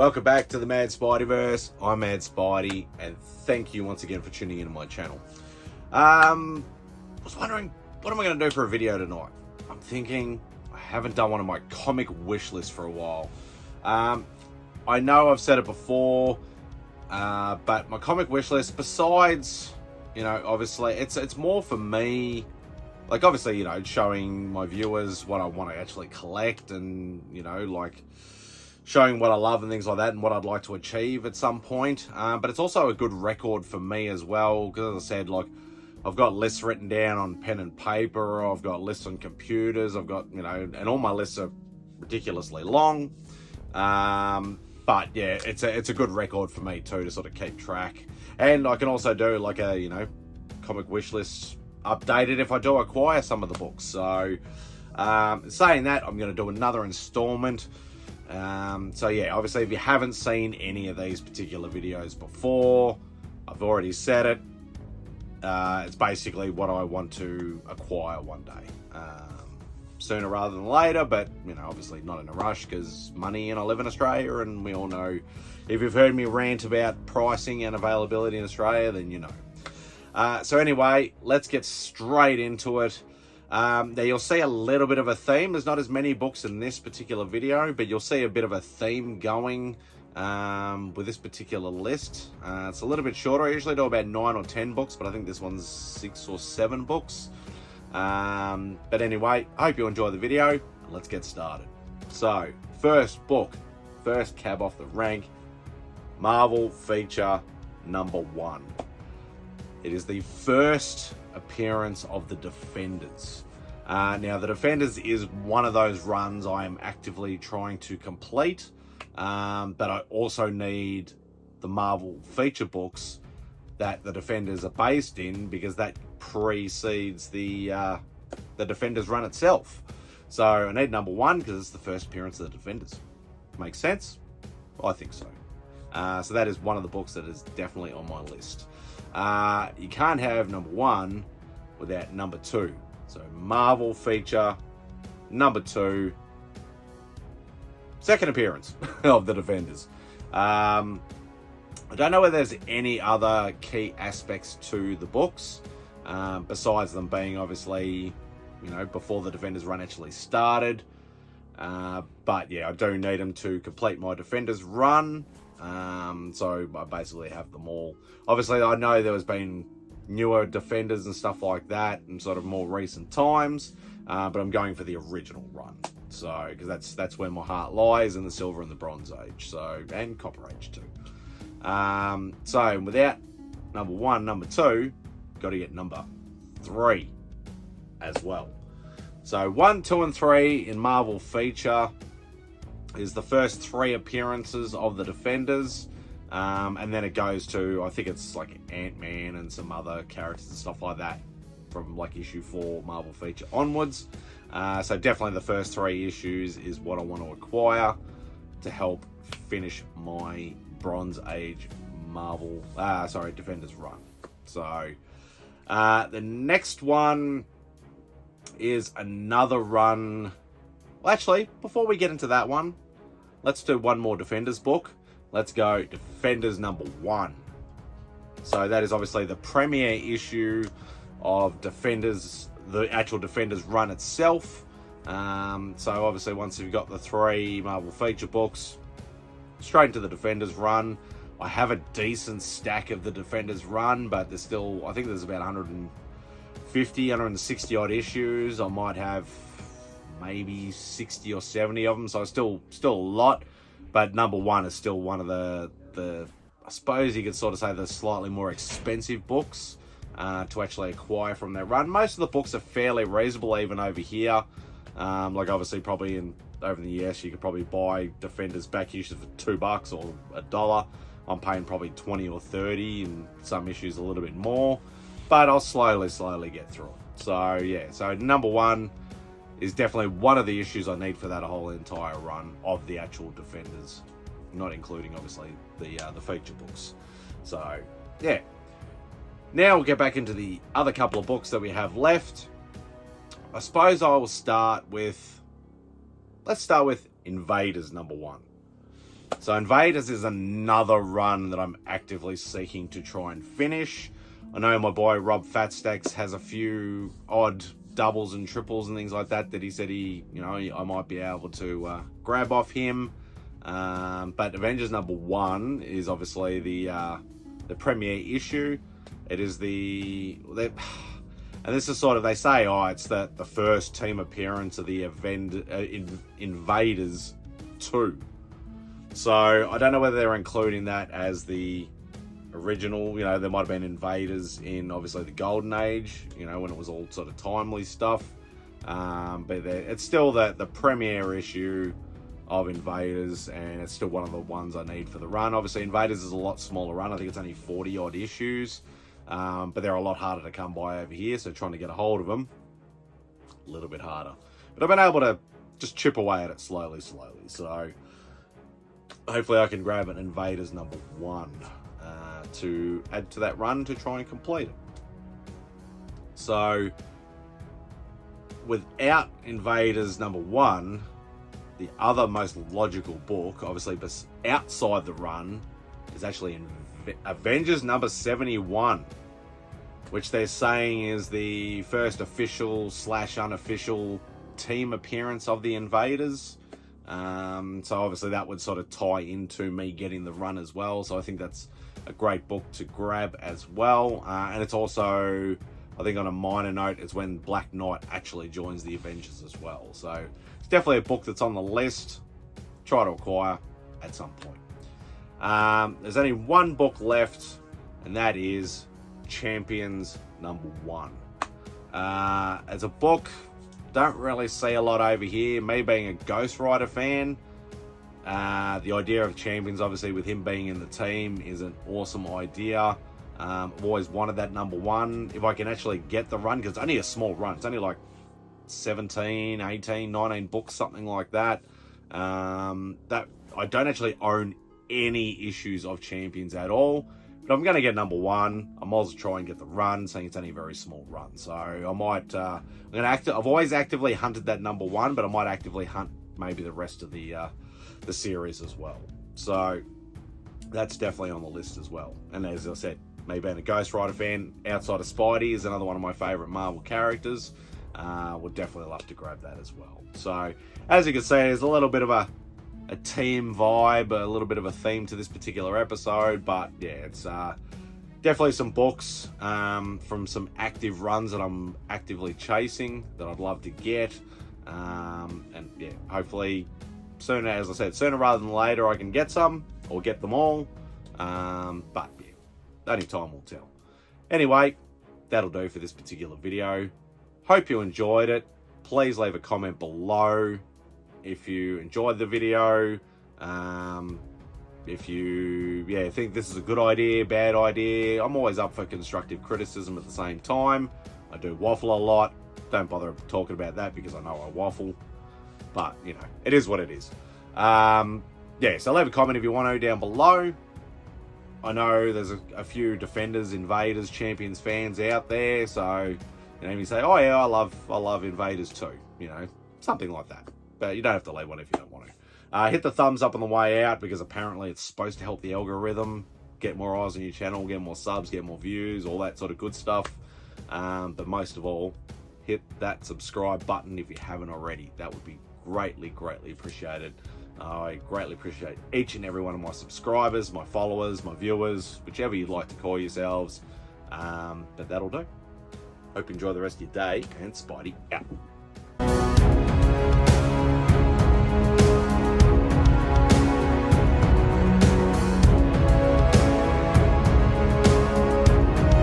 Welcome back to the Mad Spideyverse. I'm Mad Spidey, and thank you once again for tuning into my channel. I was wondering, what am I going to do for a video tonight? I'm thinking, I haven't done one of my comic wish lists for a while. I know I've said it before, but my comic wish list, besides, you know, obviously, it's more for me, like, obviously, you know, showing my viewers what I want to actually collect and, you know, like, showing what I love and things like that and what I'd like to achieve at some point. But it's also a good record for me as well, because as I said, like, I've got lists written down on pen and paper, I've got lists on computers, I've got, you know, and all my lists are ridiculously long. But yeah, it's a good record for me too, to sort of keep track. And I can also do like a, you know, comic wish list updated if I do acquire some of the books. So saying that, I'm going to do another installment. So yeah, obviously if you haven't seen any of these particular videos before, I've already said it. It's basically what I want to acquire one day. Sooner rather than later, but, you know, obviously not in a rush because money, and I live in Australia, and we all know, if you've heard me rant about pricing and availability in Australia, then you know. So anyway, let's get straight into it. There you'll see a little bit of a theme. There's not as many books in this particular video, but you'll see a bit of a theme going with this particular list. It's a little bit shorter. I usually do about 9 or 10 books, but I think this one's 6 or 7 books. But anyway, I hope you enjoy the video. Let's get started. So, first book, first cab off the rank, Marvel feature number 1. It is the first appearance of the Defenders. Now, the Defenders is one of those runs I am actively trying to complete, but I also need the Marvel feature books that the Defenders are based in, because that precedes the Defenders run itself. So I need number 1 because it's the first appearance of the Defenders. Makes sense? I think so. So that is one of the books that is definitely on my list. You can't have number 1 without number 2. So Marvel feature number 2, second appearance of the Defenders. I don't know whether there's any other key aspects to the books, besides them being obviously, you know, before the Defenders run actually started. But yeah, I do need them to complete my Defenders run. So I basically have them all. Obviously, I know there has been newer Defenders and stuff like that in sort of more recent times, but I'm going for the original run. So, because that's where my heart lies, in the Silver and the Bronze Age, so, and Copper Age too. So without number 1, number 2, got to get number 3 as well. So 1, 2, and 3 in Marvel feature is the first 3 appearances of the Defenders, and then it goes to, I think it's like Ant-Man and some other characters and stuff like that from like issue 4 Marvel feature onwards. So definitely the first 3 issues is what I want to acquire to help finish my Bronze Age Marvel, Defenders run. So the next one is another run. Well, actually, before we get into that one, let's do one more Defenders book. Let's go Defenders number 1. So that is obviously the premiere issue of Defenders, the actual Defenders run itself. So obviously once you've got the 3 Marvel feature books, straight into the Defenders run. I have a decent stack of the Defenders run, but there's still, I think there's about 150, 160 odd issues. I might have maybe 60 or 70 of them, so still a lot. But number 1 is still one of the I suppose you could sort of say, the slightly more expensive books to actually acquire from that run. Most of the books are fairly reasonable, even over here. Like obviously probably over in the US, you could probably buy Defenders back issues for $2 or $1. I'm paying probably 20 or 30, and some issues a little bit more, but I'll slowly get through it. So yeah, so number 1 is definitely one of the issues I need for that whole entire run of the actual Defenders, not including obviously the feature books. So yeah, now we'll get back into the other couple of books that we have left. I suppose I will start with, let's start with Invaders number 1. So Invaders is another run that I'm actively seeking to try and finish. I know my boy Rob Fatstacks has a few odd doubles and triples and things like that he said I might be able to grab off him. But Avengers #1 is obviously the premiere issue. It is and this is sort of, they say, it's the first team appearance of the Invaders 2. So I don't know whether they're including that as the original. There might have been Invaders in obviously the Golden Age, when it was all sort of timely stuff. But it's still the premiere issue of Invaders, and it's still one of the ones I need for the run. Obviously, Invaders is a lot smaller run. I think it's only 40 odd issues, but they're a lot harder to come by over here. So trying to get a hold of them, a little bit harder. But I've been able to just chip away at it slowly. So hopefully I can grab an Invaders #1 to add to that run to try and complete it. So without Invaders #1, the other most logical book, obviously outside the run, is actually Avengers #71, which they're saying is the first official / unofficial team appearance of the Invaders. So obviously that would sort of tie into me getting the run as well. So I think that's a great book to grab as well. And it's also, I think on a minor note, it's when Black Knight actually joins the Avengers as well. So it's definitely a book that's on the list. Try to acquire at some point. There's only one book left, and that is Champions #1. As a book, don't really see a lot over here. Me being a Ghost Rider fan, the idea of Champions, obviously with him being in the team, is an awesome idea. I've always wanted that #1. If I can actually get the run, because it's only a small run. It's only like 17, 18, 19 books, something like that. That I don't actually own any issues of Champions at all. But I'm going to get #1. I might as well try and get the run, saying it's only a very small run. So I might, I've always actively hunted that #1, but I might actively hunt maybe the rest of the series as well. So that's definitely on the list as well. And as I said, me being a Ghost Rider fan, outside of Spidey, is another one of my favorite Marvel characters. Would definitely love to grab that as well. So as you can see, there's a little bit of a team vibe, a little bit of a theme to this particular episode. But yeah, it's definitely some books from some active runs that I'm actively chasing that I'd love to get. And yeah, hopefully sooner, as I said, sooner rather than later, I can get some or get them all. But yeah, only time will tell. Anyway, that'll do for this particular video. Hope you enjoyed it. Please leave a comment below if you enjoyed the video. If you think this is a good idea, bad idea. I'm always up for constructive criticism at the same time. I do waffle a lot. Don't bother talking about that because I know I waffle. But, it is what it is. So leave a comment if you want to down below. I know there's a few Defenders, Invaders, Champions fans out there. So, you say, oh yeah, I love Invaders too. Something like that. But you don't have to leave one if you don't want to. Hit the thumbs up on the way out, because apparently it's supposed to help the algorithm, get more eyes on your channel, get more subs, get more views, all that sort of good stuff. But most of all, hit that subscribe button if you haven't already. That would be greatly appreciated. I greatly appreciate each and every one of my subscribers, my followers, my viewers, whichever you'd like to call yourselves. But that'll do. Hope you enjoy the rest of your day, and Spidey out.